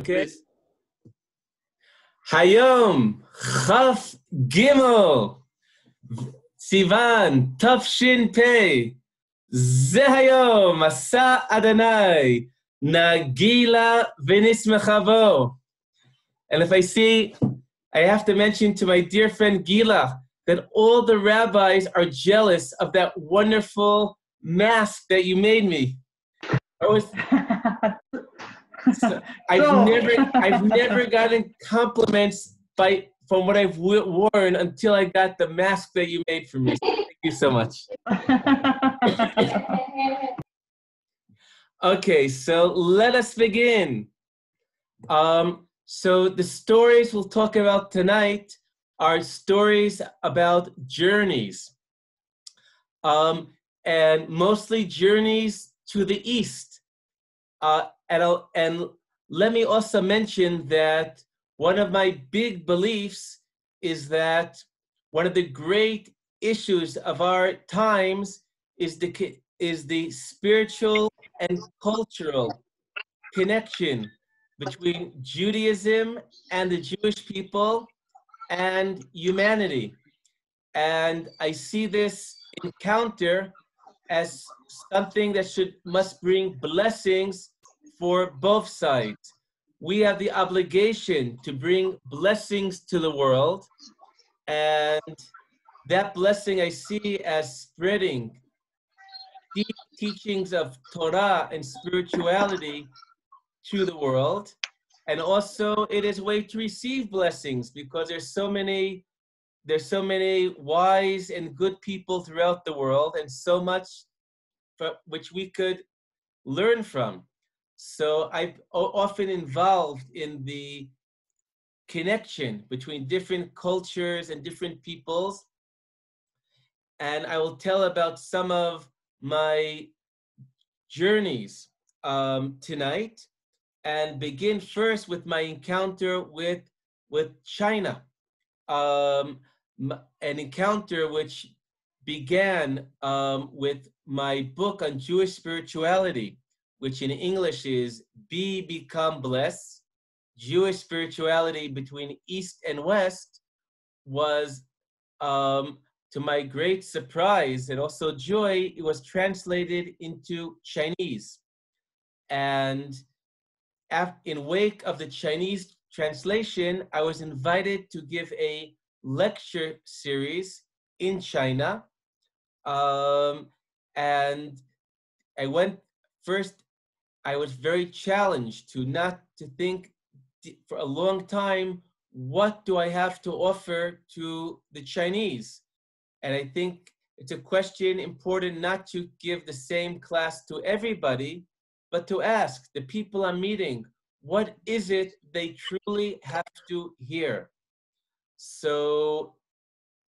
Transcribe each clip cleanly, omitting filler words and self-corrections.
Okay. Hayom Chaf Gimel Sivan Tafshin Pei Ze Hayom Asa Adonai Nagila V'nismechavo. And if I see, I have to mention to my dear friend Gila that all the rabbis are jealous of that wonderful mask that you made me. I've never gotten compliments from what I've worn until I got the mask that you made for me. So thank you so much. Okay, so let us begin. So the stories we'll talk about tonight are stories about journeys, and mostly journeys to the east. And let me also mention that one of my big beliefs is that one of the great issues of our times is the spiritual and cultural connection between Judaism and the Jewish people and humanity. And I see this encounter as something that must bring blessings for both sides. We have the obligation to bring blessings to the world, and that blessing I see as spreading deep teachings of Torah and spirituality to the world. And also it is a way to receive blessings because there's so many wise and good people throughout the world, and so much which we could learn from. So I'm often involved in the connection between different cultures and different peoples. And I will tell about some of my journeys tonight, and begin first with my encounter with China. An encounter which began with my book on Jewish spirituality, which in English is Become Blessed. Jewish spirituality between East and West was, to my great surprise and also joy, it was translated into Chinese. And in wake of the Chinese translation, I was invited to give a lecture series in China. And I went first, I was very challenged to think for a long time, what do I have to offer to the Chinese? And I think it's a question important not to give the same class to everybody, but to ask the people I'm meeting, what is it they truly have to hear? So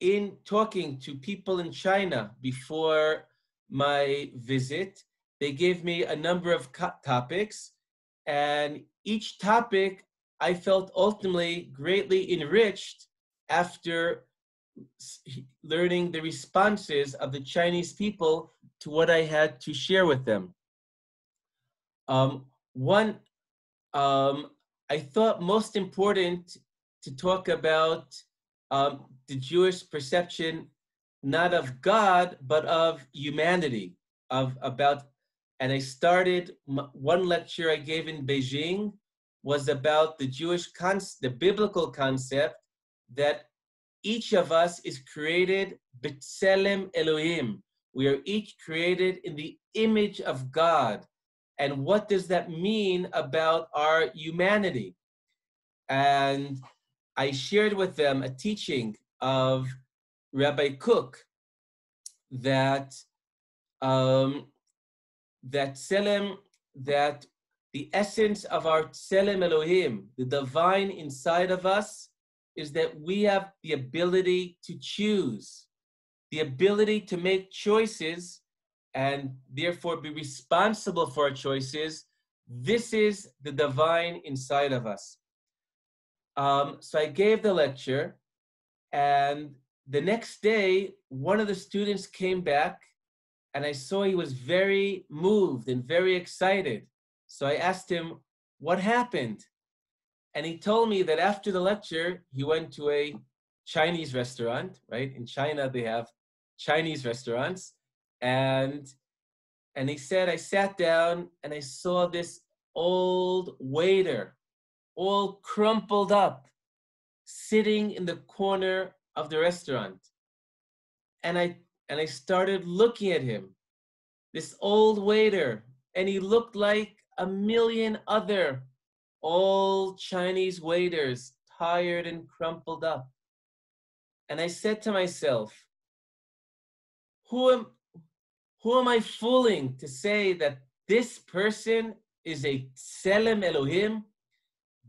in talking to people in China before my visit, they gave me a number of topics, and each topic I felt ultimately greatly enriched after learning the responses of the Chinese people to what I had to share with them. I thought most important to talk about the Jewish perception, not of God, but of humanity, and I started, one lecture I gave in Beijing was about the biblical concept that each of us is created b'tselem Elohim. We are each created in the image of God. And what does that mean about our humanity? And I shared with them a teaching of Rabbi Cook that that the essence of our Tselem Elohim, the divine inside of us, is that we have the ability to choose, the ability to make choices, and therefore be responsible for our choices. This is the divine inside of us. So I gave the lecture, and the next day, one of the students came back, and I saw he was very moved and very excited. So I asked him, what happened? And he told me that after the lecture, he went to a Chinese restaurant, right? In China, they have Chinese restaurants. And he said, I sat down and I saw this old waiter, all crumpled up, sitting in the corner of the restaurant. And I started looking at him, this old waiter, and he looked like a million other old Chinese waiters, tired and crumpled up. And I said to myself, who am I fooling to say that this person is a Tselem Elohim?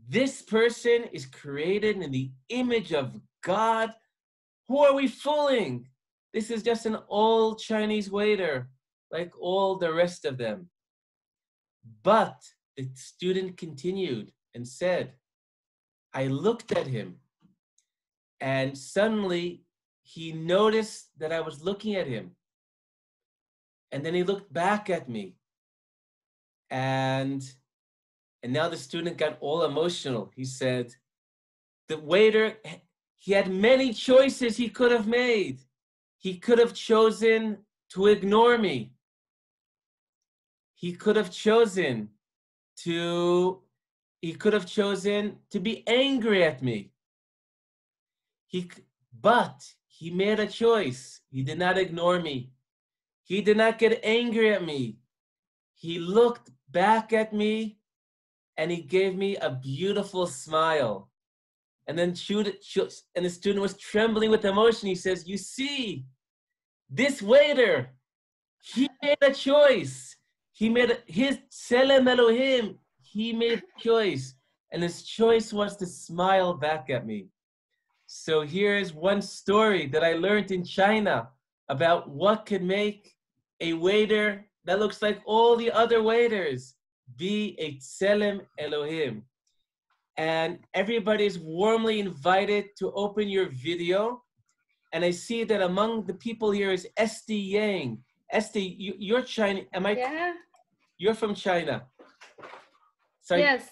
This person is created in the image of God. Who are we fooling? This is just an old Chinese waiter, like all the rest of them. But the student continued and said, I looked at him, and suddenly he noticed that I was looking at him. And then he looked back at me. And now the student got all emotional. He said, the waiter, he had many choices he could have made. He could have chosen to ignore me. He could have chosen to be angry at me. But he made a choice. He did not ignore me. He did not get angry at me. He looked back at me and he gave me a beautiful smile. And then the student was trembling with emotion. He says, you see, this waiter, he made a choice. He made his Tselem Elohim. He made a choice. And his choice was to smile back at me. So here's one story that I learned in China about what could make a waiter that looks like all the other waiters be a Tselem Elohim. And everybody is warmly invited to open your video. And I see that among the people here is Esther Yang. Esther, you're China. Yeah. You're from China. So Yes.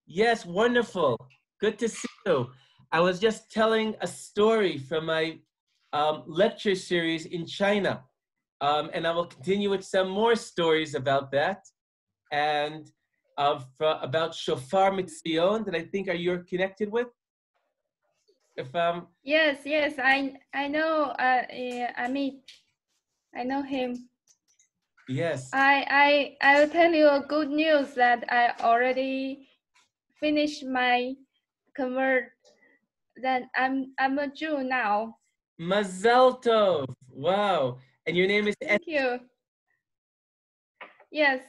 Yes, wonderful. Good to see you. I was just telling a story from my lecture series in China. And I will continue with some more stories about that. And about Shofar Mitzion that I think you're connected with. Yes, I know. I know him. Yes. I will tell you a good news that I already finished my convert. Then I'm a Jew now. Mazal Tov. Wow. And your name is Esther. Thank you. Yes.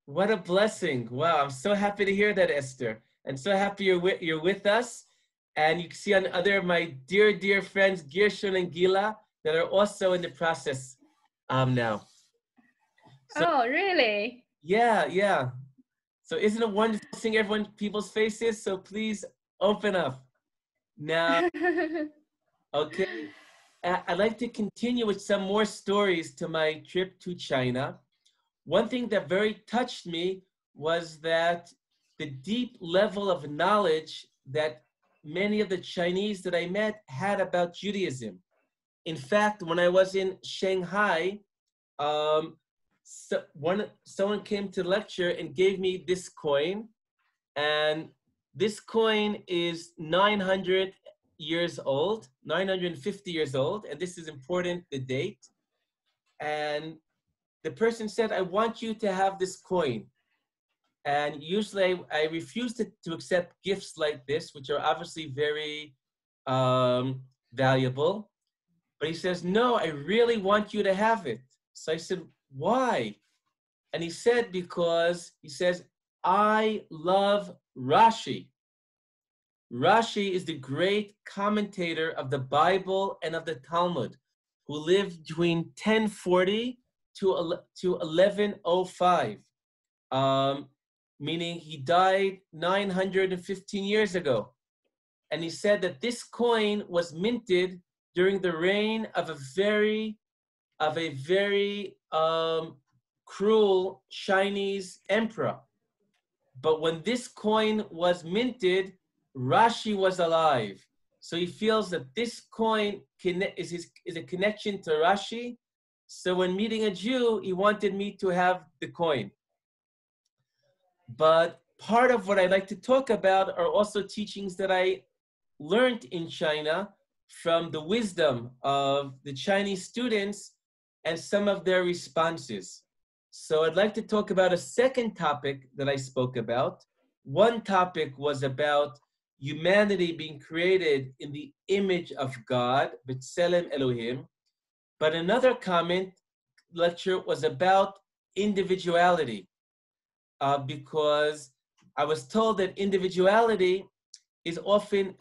What a blessing. Wow. I'm so happy to hear that, Esther. And so happy you're with us. And you can see on other of my dear friends, Gershon and Gila, that are also in the process now. So, oh, really? Yeah. So isn't it wonderful seeing people's faces? So please open up. Now, okay. I'd like to continue with some more stories to my trip to China. One thing that very touched me was that the deep level of knowledge that many of the Chinese that I met had about Judaism. In fact, when I was in Shanghai, someone came to lecture and gave me this coin, and this coin is 900 years old, 950 years old, and this is important, the date. And the person said, I want you to have this coin. And usually I refuse to accept gifts like this, which are obviously very valuable. But he says, no, I really want you to have it. So I said, why? And he said, because he says, I love Rashi. Rashi is the great commentator of the Bible and of the Talmud, who lived between 1040 to 1105, meaning he died 915 years ago. And he said that this coin was minted during the reign of a very cruel Chinese emperor. but when this coin was minted, Rashi was alive. So he feels that this coin is a connection to Rashi. So when meeting a Jew, he wanted me to have the coin. But part of what I'd like to talk about are also teachings that I learned in China from the wisdom of the Chinese students and some of their responses. So I'd like to talk about a second topic that I spoke about. One topic was about humanity being created in the image of God, B'Tselem Elohim. But another lecture was about individuality, because I was told that individuality is often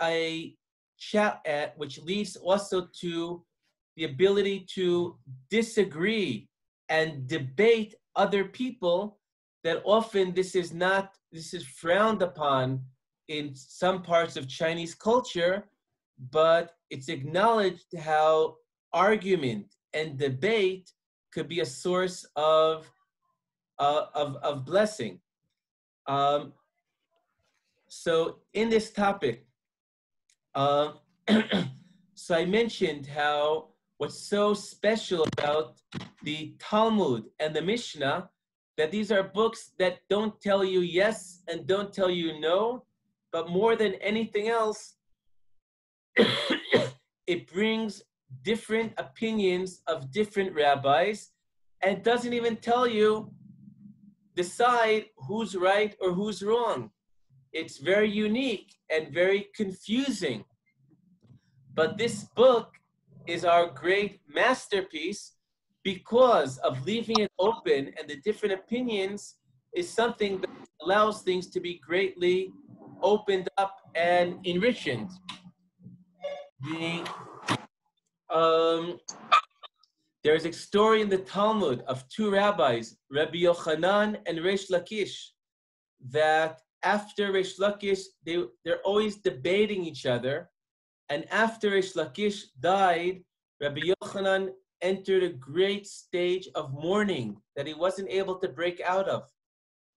a chat which leads also to the ability to disagree and debate other people, that often this is frowned upon in some parts of Chinese culture, but it's acknowledged how argument and debate could be a source of blessing. So in this topic, so I mentioned how what's so special about the Talmud and the Mishnah, that these are books that don't tell you yes and don't tell you no, but more than anything else, it brings different opinions of different rabbis, and doesn't even tell you, decide who's right or who's wrong. It's very unique and very confusing. But this book is our great masterpiece because of leaving it open, and the different opinions is something that allows things to be greatly opened up and enriched. There's a story in the Talmud of two rabbis, Rabbi Yochanan and Reish Lakish, that after Reish Lakish, they're always debating each other. And after Reish Lakish died, Rabbi Yochanan entered a great stage of mourning that he wasn't able to break out of.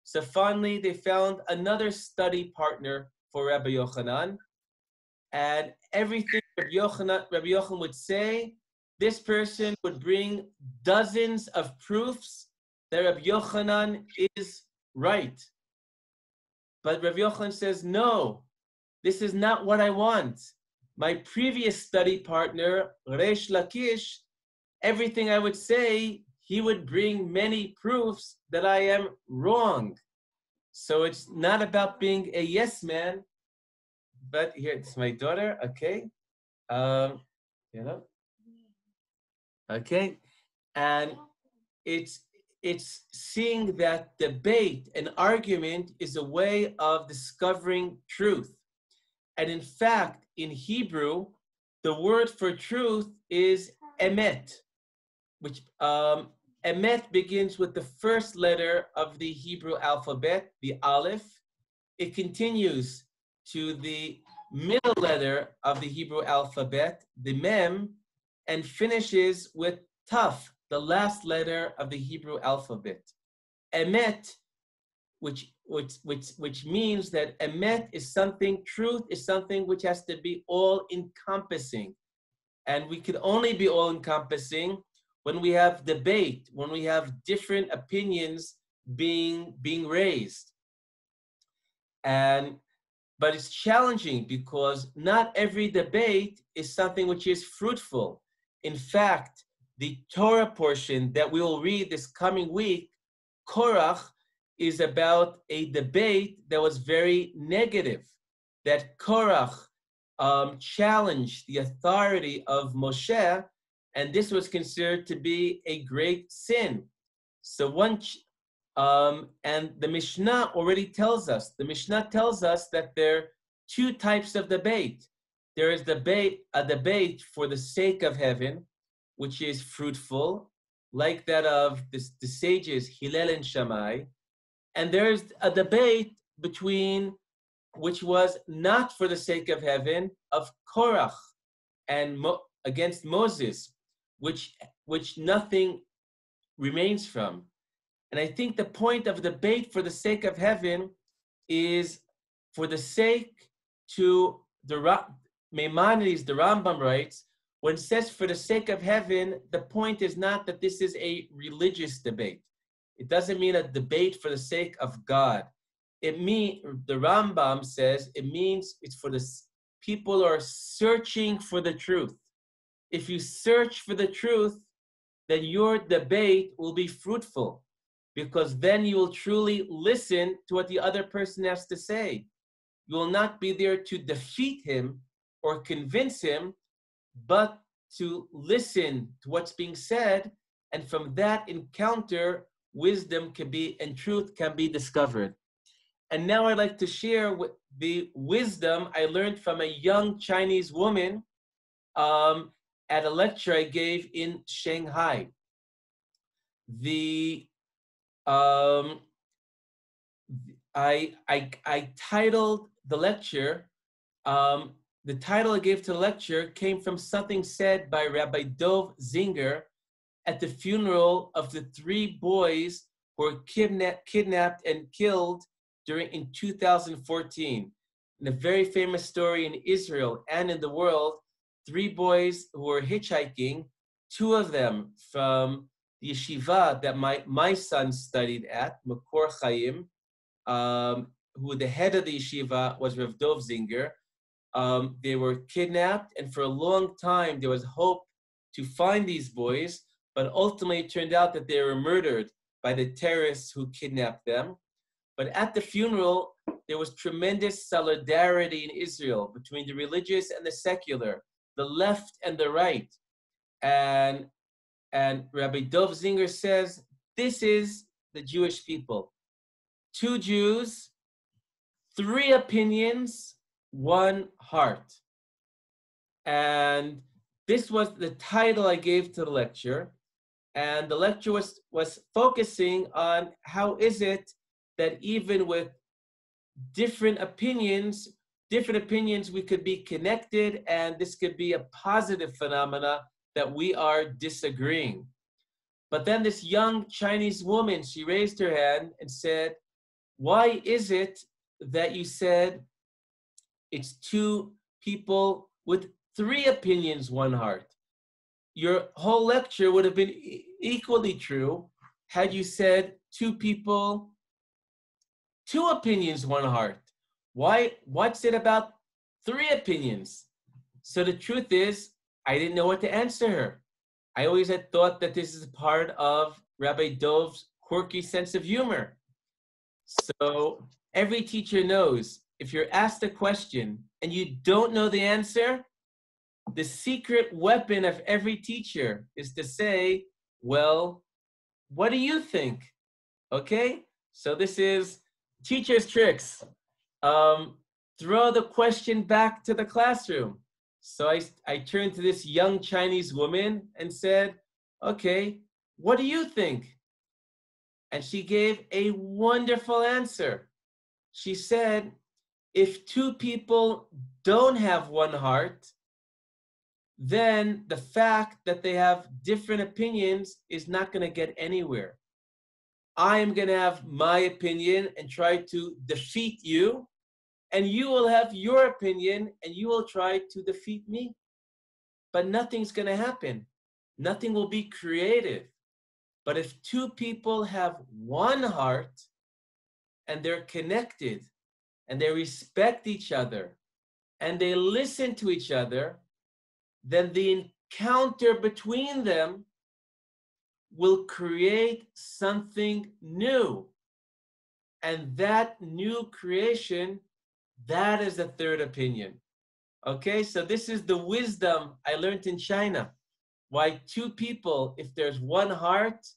So finally, they found another study partner for Rabbi Yochanan. And everything Rabbi Yochanan would say, this person would bring dozens of proofs that Rabbi Yochanan is right. But Rabbi Yochanan says, no, this is not what I want. My previous study partner, Reish Lakish, everything I would say, he would bring many proofs that I am wrong. So it's not about being a yes man, but here, it's my daughter, okay? Okay, and it's seeing that debate and argument is a way of discovering truth. And in fact, in Hebrew, the word for truth is emet, which emet begins with the first letter of the Hebrew alphabet, the aleph. It continues to the middle letter of the Hebrew alphabet, the mem, and finishes with taf, the last letter of the Hebrew alphabet. Emet, which means that emet is something, truth is something which has to be all-encompassing. And we can only be all-encompassing when we have debate, when we have different opinions being raised. But it's challenging because not every debate is something which is fruitful. In fact, the Torah portion that we will read this coming week, Korach, is about a debate that was very negative, that Korach challenged the authority of Moshe, and this was considered to be a great sin. So and the Mishnah already tells us, that there are two types of debate. There is a debate for the sake of heaven, which is fruitful, like that of the sages Hillel and Shammai. And there's a debate which was not for the sake of heaven, of Korach and against Moses, which nothing remains from. And I think the point of debate for the sake of heaven is for the sake to Maimonides, the Rambam writes, when it says for the sake of heaven, the point is not that this is a religious debate. It doesn't mean a debate for the sake of God. It means, the Rambam says, it means it's for the people who are searching for the truth. If you search for the truth, then your debate will be fruitful, because then you will truly listen to what the other person has to say. You will not be there to defeat him or convince him, but to listen to what's being said, and from that encounter, wisdom can be and truth can be discovered. And now I'd like to share the wisdom I learned from a young Chinese woman at a lecture I gave in Shanghai. I titled the lecture, the title I gave to the lecture came from something said by Rabbi Dov Zinger at the funeral of the 3 boys who were kidnapped and killed in 2014. In a very famous story in Israel and in the world, 3 boys who were hitchhiking, 2 of them from the yeshiva that my son studied at, Makor Chaim, who the head of the yeshiva was Rav Dov Zinger. They were kidnapped, and for a long time there was hope to find these boys, but ultimately it turned out that they were murdered by the terrorists who kidnapped them. But at the funeral, there was tremendous solidarity in Israel between the religious and the secular, the left and the right. And Rabbi Dov Zinger says, this is the Jewish people. 2 Jews, 3 opinions, 1 heart. And this was the title I gave to the lecture. And the lecture was focusing on how is it that even with different opinions we could be connected, and this could be a positive phenomena that we are disagreeing. But then this young Chinese woman, she raised her hand and said, why is it that you said it's 2 people with 3 opinions, 1 heart? Your whole lecture would have been equally true had you said 2 people, 2 opinions, 1 heart. What's it about 3 opinions? So the truth is, I didn't know what to answer her. I always had thought that this is part of Rabbi Dov's quirky sense of humor. So every teacher knows if you're asked a question and you don't know the answer, the secret weapon of every teacher is to say, well, what do you think? Okay? So this is teacher's tricks. Throw the question back to the classroom. So I turned to this young Chinese woman and said, okay, what do you think? And she gave a wonderful answer. She said, if 2 people don't have 1 heart, then the fact that they have different opinions is not going to get anywhere. I am going to have my opinion and try to defeat you, and you will have your opinion and you will try to defeat me. But nothing's going to happen. Nothing will be creative. But if 2 people have 1 heart and they're connected and they respect each other and they listen to each other, then the encounter between them will create something new. And that new creation, that is the 3rd opinion. Okay, so this is the wisdom I learned in China. Why 2 people, if there's 1 heart,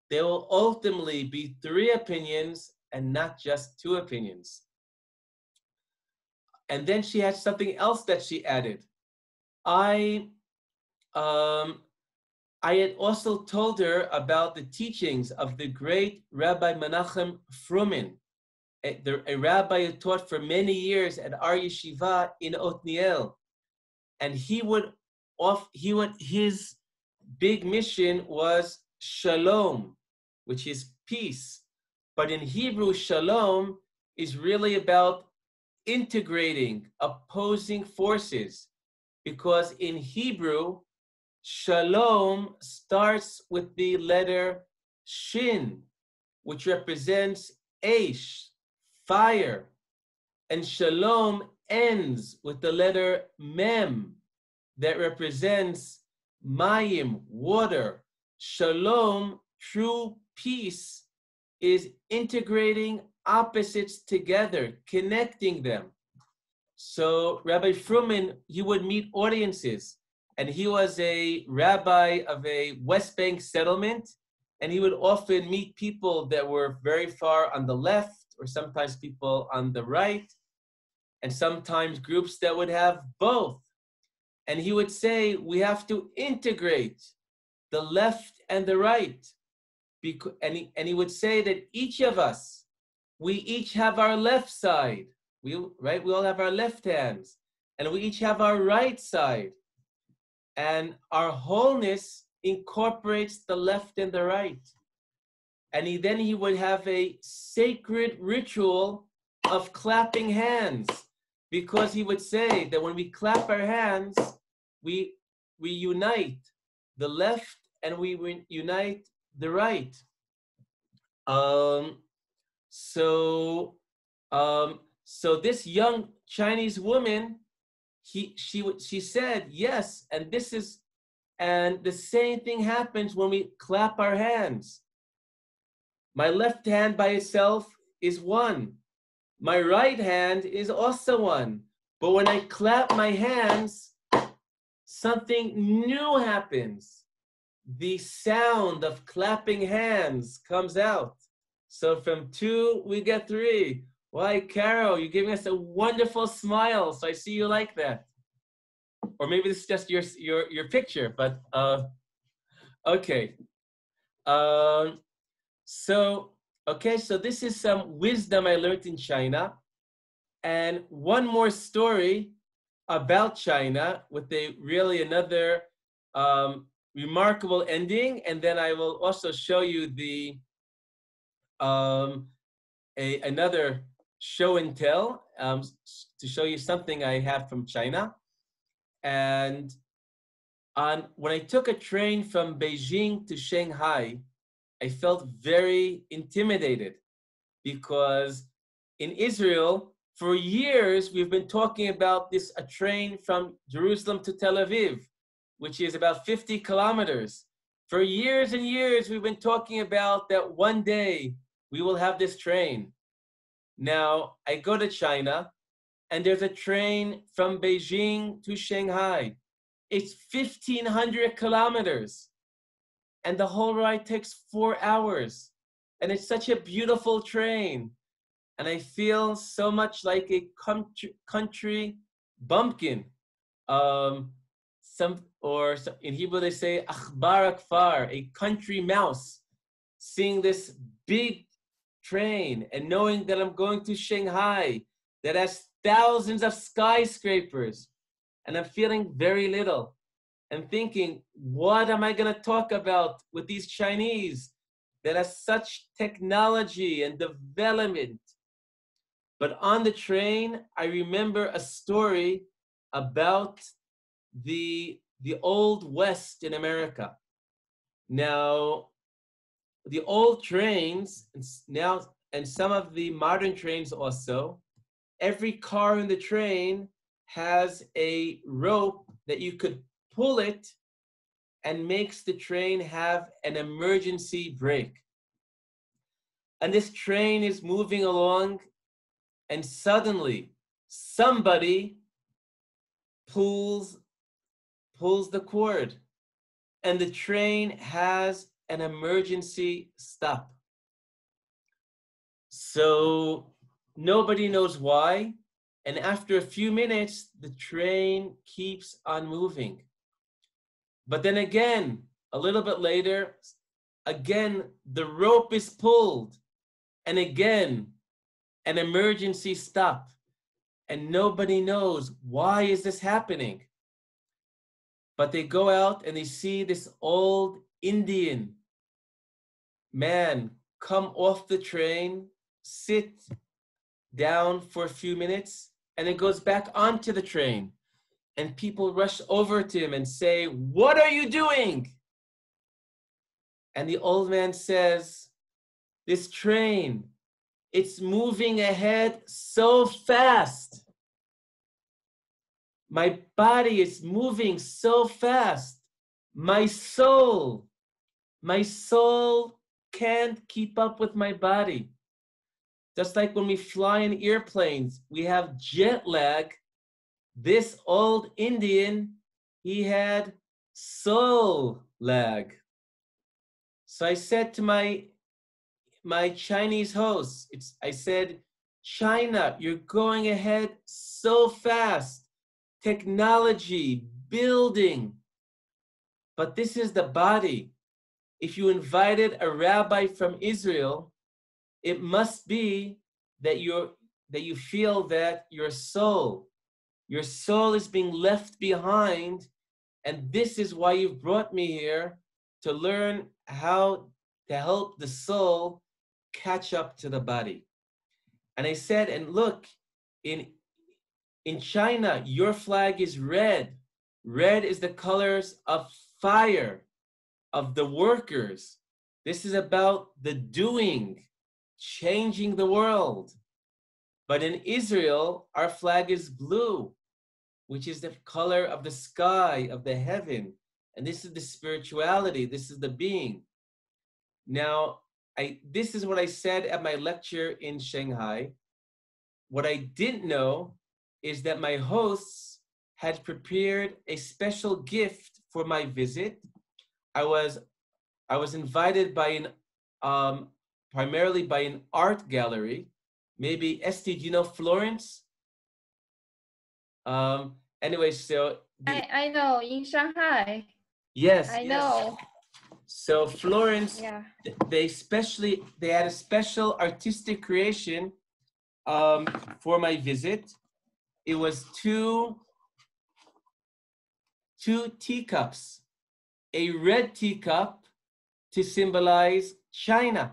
there will ultimately be 3 opinions and not just 2 opinions. And then she had something else that she added. I had also told her about the teachings of the great Rabbi Menachem Frumin, a rabbi who taught for many years at our yeshiva in Otniel. And his big mission was shalom, which is peace. But in Hebrew, shalom is really about integrating opposing forces, because in Hebrew, shalom starts with the letter shin, which represents aish, fire, and shalom ends with the letter mem, that represents mayim, water. Shalom, true peace, is integrating opposites together, connecting them. So Rabbi Fruman, he would meet audiences, and he was a rabbi of a West Bank settlement, and he would often meet people that were very far on the left, or sometimes people on the right, and sometimes groups that would have both. And he would say, we have to integrate the left and the right. And he would say that each of us, we each have our left side, we all have our left hands, and we each have our right side. And our wholeness incorporates the left and the right. And then he would have a sacred ritual of clapping hands, because he would say that when we clap our hands, we unite the left and we unite the right. So this young Chinese woman, she said yes, and the same thing happens when we clap our hands. My left hand by itself is one. My right hand is also one. But when I clap my hands, something new happens. The sound of clapping hands comes out. So from 2, we get 3. Why, Carol, you're giving us a wonderful smile, so I see you like that. Or maybe this is just your picture, but okay. So this is some wisdom I learned in China. And one more story about China with another remarkable ending. And then I will also show you another show and tell to show you something I have from China. And when I took a train from Beijing to Shanghai, I felt very intimidated, because in Israel, for years, we've been talking about a train from Jerusalem to Tel Aviv, which is about 50 kilometers. For years and years, we've been talking about that one day we will have this train. Now, I go to China, and there's a train from Beijing to Shanghai. It's 1,500 kilometers. And the whole ride takes 4 hours. And it's such a beautiful train. And I feel so much like a country bumpkin. In Hebrew they say, Achbar Akfar, a country mouse, seeing this big train and knowing that I'm going to Shanghai, that has thousands of skyscrapers. And I'm feeling very little. And thinking, what am I going to talk about with these Chinese that has such technology and development? But on the train, I remember a story about the Old West in America. Now, the old trains, and some of the modern trains also, every car in the train has a rope that you could pull it and makes the train have an emergency brake. And this train is moving along, and suddenly somebody pulls the cord, and the train has an emergency stop. So nobody knows why, and after a few minutes, the train keeps on moving. But then again, a little bit later, again, the rope is pulled, and again, an emergency stop. And nobody knows, why is this happening? But they go out and they see this old Indian man come off the train, sit down for a few minutes, and then goes back onto the train. And people rush over to him and say, "What are you doing?" And the old man says, "This train, it's moving ahead so fast. My body is moving so fast. My soul can't keep up with my body." Just like when we fly in airplanes, we have jet lag. This old Indian, he had soul lag. So I said to my Chinese host, I said, "China, you're going ahead so fast. Technology, building. But this is the body. If you invited a rabbi from Israel, it must be that you feel that your soul is being left behind, and this is why you've brought me here, to learn how to help the soul catch up to the body." And I said, "And look, in China, your flag is red. Red is the colors of fire, of the workers. This is about the doing, changing the world. But in Israel, our flag is blue, which is the color of the sky, of the heaven. And this is the spirituality, this is the being." Now, this is what I said at my lecture in Shanghai. What I didn't know is that my hosts had prepared a special gift for my visit. I was invited by primarily by an art gallery. Maybe, Esther, do you know Florence? Anyway, so I know in Shanghai. yes, I know. So Florence, Yeah. they had a special artistic creation for my visit. It was two teacups, a red teacup to symbolize China,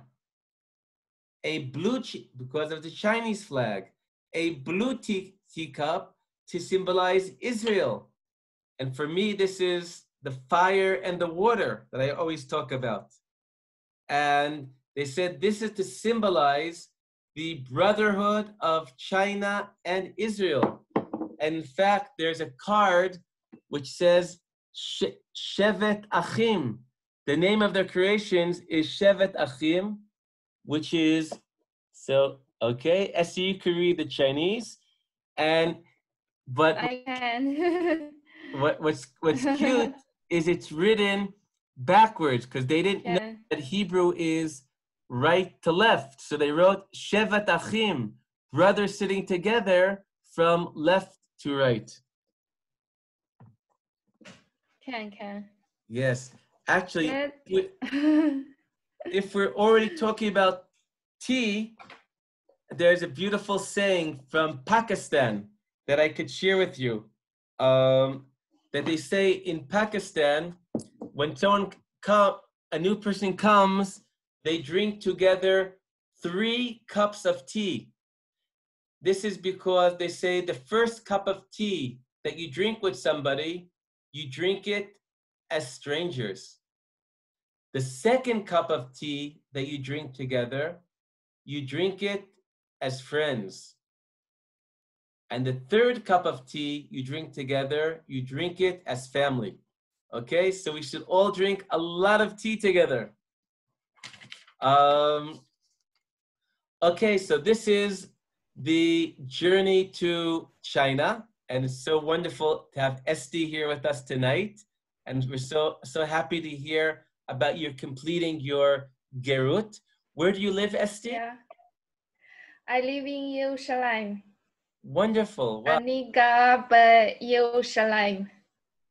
a blue because of the Chinese flag, a blue teacup to symbolize Israel. And for me, this is the fire and the water that I always talk about. And they said this is to symbolize the brotherhood of China and Israel. And in fact, there's a card which says Shevet Achim. The name of their creations is Shevet Achim, which is, so, okay, Esther, you can read the Chinese. But I can. what's cute is it's written backwards, because they didn't know that Hebrew is right to left. So they wrote Shevet Achim, brothers sitting together from left to right. Can. Yes. Actually, if we're already talking about tea, there's a beautiful saying from Pakistan that I could share with you. That they say in Pakistan, when a new person comes, they drink together 3 cups of tea. This is because they say the first cup of tea that you drink with somebody, you drink it as strangers. The second cup of tea that you drink together, you drink it as friends. And the third cup of tea you drink together, you drink it as family. Okay, so we should all drink a lot of tea together. Okay, so this is the journey to China, and it's so wonderful to have Esther here with us tonight. And we're so happy to hear about you completing your gerut. Where do you live, Esther? Yeah. I live in Yerushalayim. Wonderful. Wow. אני גרה בירושלים.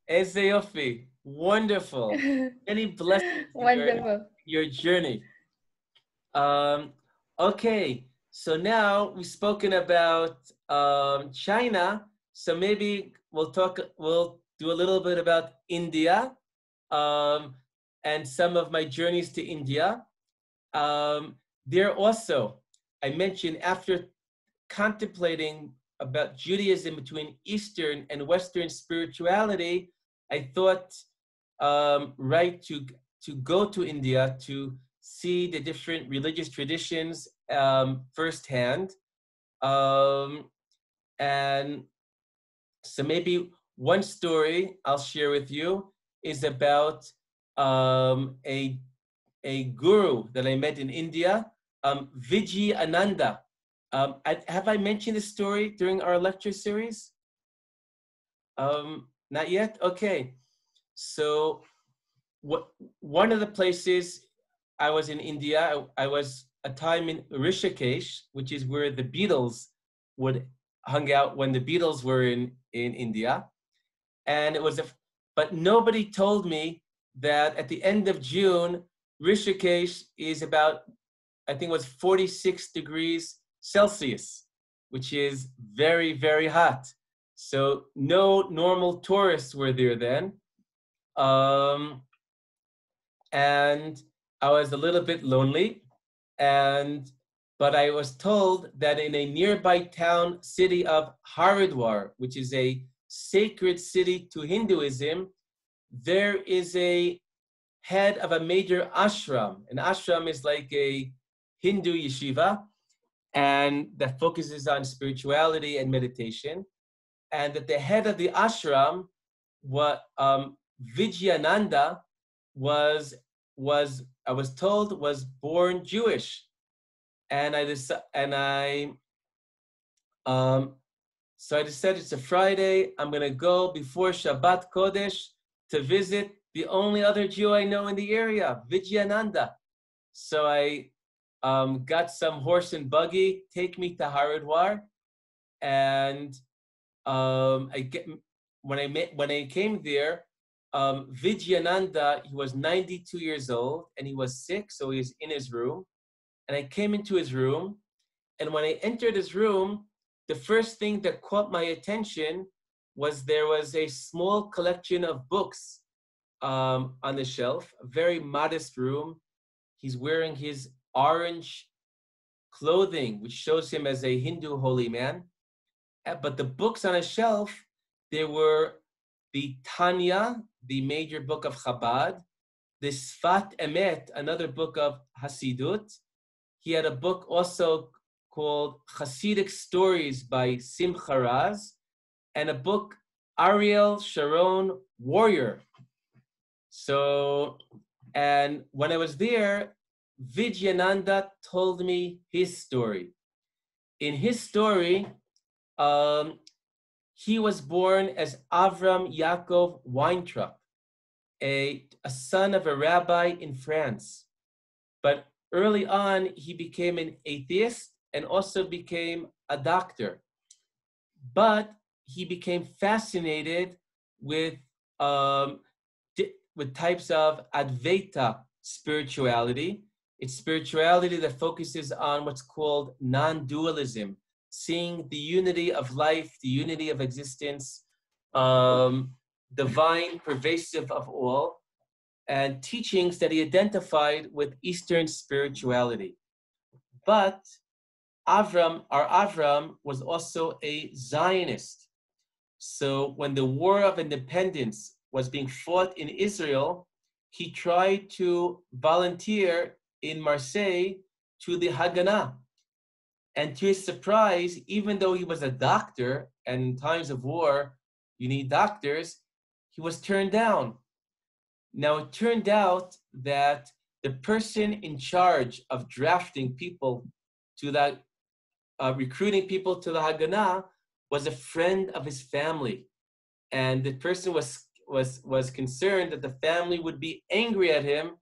איזה יופי. Wonderful. Many blessings in your journey. Okay, so now we've spoken about China, so maybe we'll do a little bit about India and some of my journeys to India. there also, I mentioned after contemplating about Judaism between Eastern and Western spirituality, I thought right to go to India to see the different religious traditions firsthand. And so maybe one story I'll share with you is about a guru that I met in India, Vijay Ananda. Have I mentioned this story during our lecture series? Not yet? Okay. So one of the places I was in India, I was a time in Rishikesh, which is where the Beatles would hung out when the Beatles were in India. And it was but nobody told me that at the end of June, Rishikesh is about, I think it was 46 degrees Celsius, which is very, very hot. So no normal tourists were there then. And I was a little bit lonely, but I was told that in a nearby town city of Haridwar, which is a sacred city to Hinduism, there is a head of a major ashram. An ashram is like a Hindu yeshiva, and that focuses on spirituality and meditation. And that the head of the ashram, Vijayananda, was I was told was born Jewish, and so I decided it's a Friday. I'm gonna go before Shabbat Kodesh to visit the only other Jew I know in the area, Vijayananda. So I got some horse and buggy, take me to Haridwar, and when I came there, Vijayananda, he was 92 years old and he was sick, so he was in his room. And I came into his room, and when I entered his room, the first thing that caught my attention was there was a small collection of books on the shelf, a very modest room. He's wearing his orange clothing, which shows him as a Hindu holy man. But the books on a shelf, there were the Tanya, the major book of Chabad, the Sfat Emet, another book of Hasidut. He had a book also called Hasidic Stories by Simcha Raz, and a book, Ariel Sharon Warrior. So, and when I was there, Vijayananda told me his story. In his story, he was born as Avram Yaakov Weintraub, a son of a rabbi in France. But early on, he became an atheist and also became a doctor. But he became fascinated with types of Advaita spirituality. It's spirituality that focuses on what's called non-dualism, seeing the unity of life, the unity of existence, divine, pervasive of all, and teachings that he identified with Eastern spirituality. But Avram was also a Zionist. So when the War of Independence was being fought in Israel, he tried to volunteer in Marseille to the Haganah. And to his surprise, even though he was a doctor, and in times of war, you need doctors, he was turned down. Now, it turned out that the person in charge of drafting people to that, recruiting people to the Haganah was a friend of his family. And the person was concerned that the family would be angry at him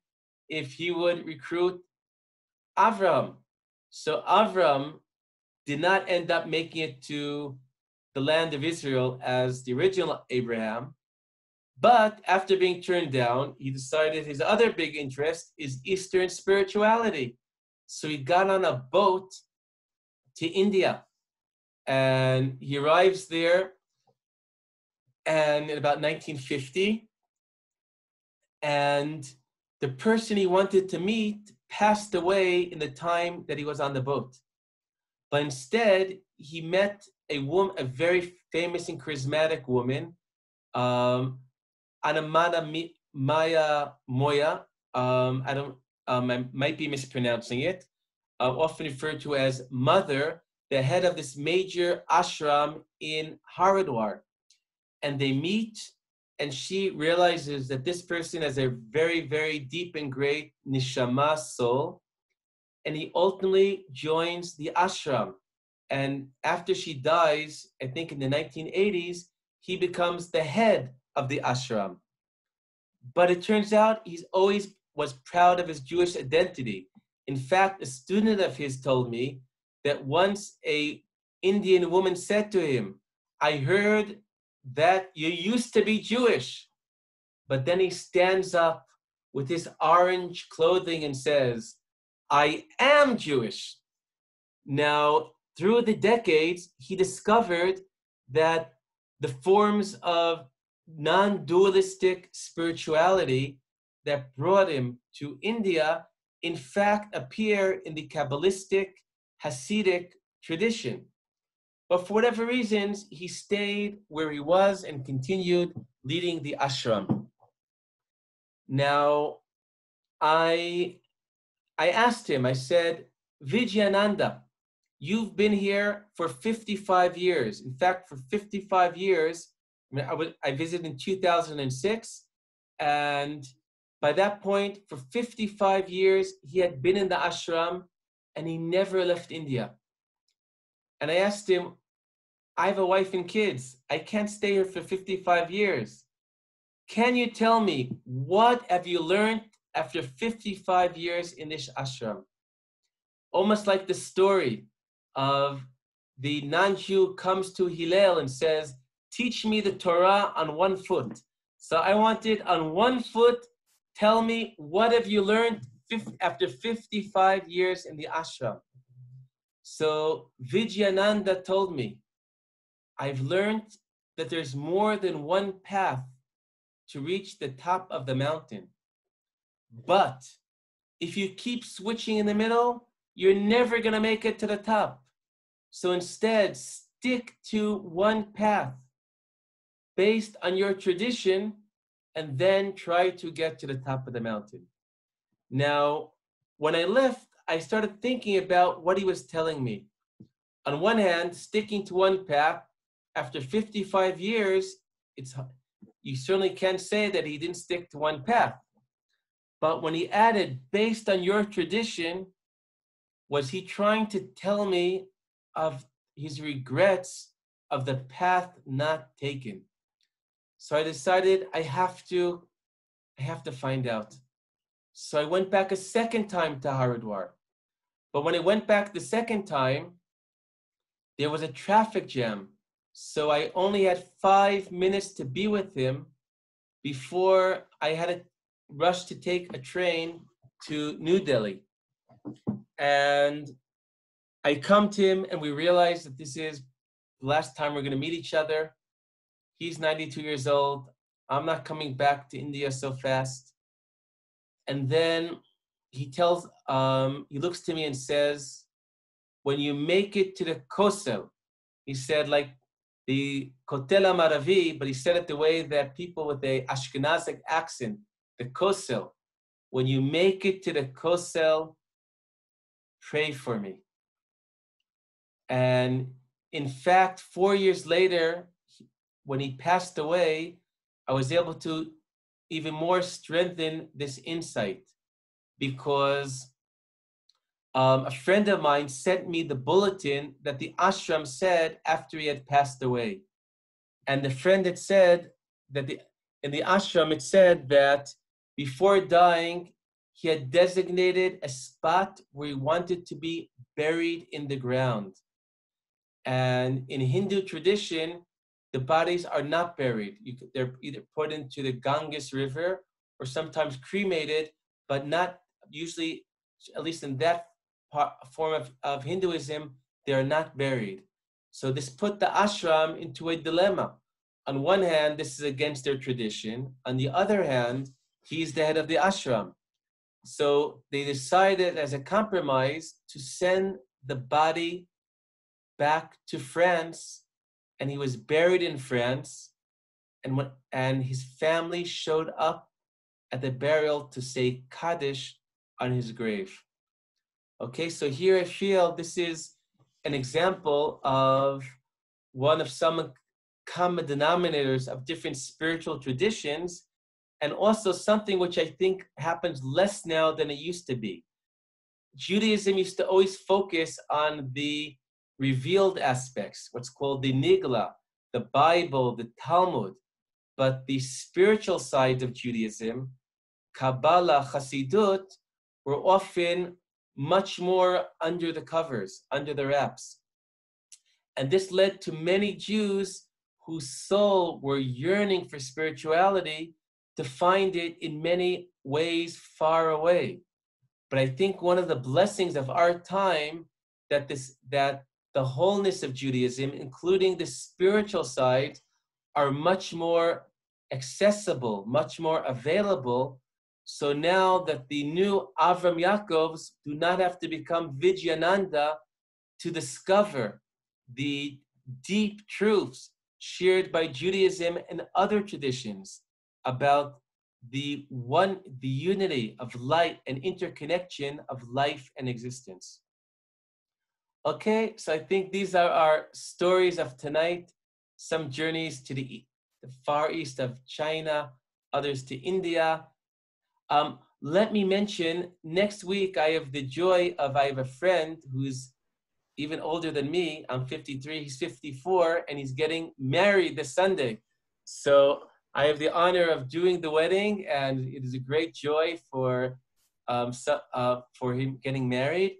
if he would recruit Avram. So Avram did not end up making it to the land of Israel as the original Abraham. But after being turned down, he decided his other big interest is Eastern spirituality. So he got on a boat to India, and he arrives there and in about 1950. And the person he wanted to meet passed away in the time that he was on the boat. But instead, he met a woman, a very famous and charismatic woman, Anamana Maya Moya. I might be mispronouncing it. Often referred to as Mother, the head of this major ashram in Haridwar. And they meet, and she realizes that this person has a very, very deep and great neshama soul. And he ultimately joins the ashram. And after she dies, I think in the 1980s, he becomes the head of the ashram. But it turns out he's always was proud of his Jewish identity. In fact, a student of his told me that once a Indian woman said to him, I heard that you used to be Jewish. But then he stands up with his orange clothing and says, I am Jewish. Now, through the decades, he discovered that the forms of non-dualistic spirituality that brought him to India, in fact, appear in the Kabbalistic, Hasidic tradition. But for whatever reasons, he stayed where he was and continued leading the ashram. Now, I asked him, I said, Vijayananda, you've been here for 55 years. In fact, for 55 years, I visited in 2006, and by that point, for 55 years, he had been in the ashram, and he never left India. And I asked him, I have a wife and kids. I can't stay here for 55 years. Can you tell me, what have you learned after 55 years in this ashram? Almost like the story of the non-Jew comes to Hillel and says, teach me the Torah on 1 foot. So I wanted on 1 foot, tell me, what have you learned after 55 years in the ashram? So Vijayananda told me, I've learned that there's more than one path to reach the top of the mountain. But if you keep switching in the middle, you're never going to make it to the top. So instead, stick to one path based on your tradition, and then try to get to the top of the mountain. Now, when I left, I started thinking about what he was telling me. On one hand, sticking to one path, after 55 years, you certainly can't say that he didn't stick to one path. But when he added, based on your tradition, was he trying to tell me of his regrets of the path not taken? So I decided I have to find out. So I went back a second time to Haridwar. But when I went back the second time, there was a traffic jam. So I only had 5 minutes to be with him before I had to rush to take a train to New Delhi. And I come to him and we realize that this is the last time we're going to meet each other. He's 92 years old. I'm not coming back to India so fast. And then he looks to me and says, when you make it to the Kosel, he said like the Kotel Maravi, but he said it the way that people with a Ashkenazic accent, the Kosel, when you make it to the Kosel, pray for me. And in fact, 4 years later, when he passed away, I was able to even more strengthen this insight, because a friend of mine sent me the bulletin that the ashram said after he had passed away. And the friend had said that in the ashram, it said that before dying, he had designated a spot where he wanted to be buried in the ground. And in Hindu tradition, the bodies are not buried. They're either put into the Ganges River or sometimes cremated, but not usually, at least in that form of Hinduism, they are not buried. So this put the ashram into a dilemma. On one hand, this is against their tradition. On the other hand, he's the head of the ashram. So they decided as a compromise to send the body back to France, and he was buried in France, and his family showed up at the burial to say Kaddish on his grave. Okay, so here I feel this is an example of one of some common denominators of different spiritual traditions, and also something which I think happens less now than it used to be. Judaism used to always focus on the revealed aspects, what's called the Nigla, the Bible, the Talmud, but the spiritual side of Judaism, Kabbalah, Hasidut, were often much more under the covers, under the wraps. And this led to many Jews whose soul were yearning for spirituality to find it in many ways far away. But I think one of the blessings of our time that the wholeness of Judaism, including the spiritual side, are much more accessible, much more available. So now that the new Avram Yaakovs do not have to become Vidyananda to discover the deep truths shared by Judaism and other traditions about the unity of light and interconnection of life and existence. Okay, so I think these are our stories of tonight. Some journeys to the far east of China, others to India. Let me mention, next week I have a friend who's even older than me. I'm 53, he's 54, and he's getting married this Sunday. So I have the honor of doing the wedding, and it is a great joy for him getting married.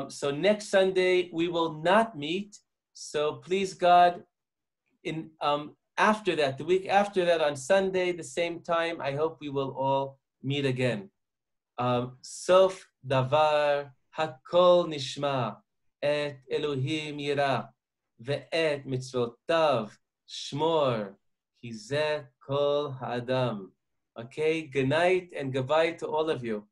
So next Sunday we will not meet. So please God, after that, the week after that, on Sunday, the same time, I hope we will all meet again. Sof davar hakol nishma et Elohim yira ve'et mitzvotav shmor hizeh kol ha'adam. Okay, good night and goodbye to all of you.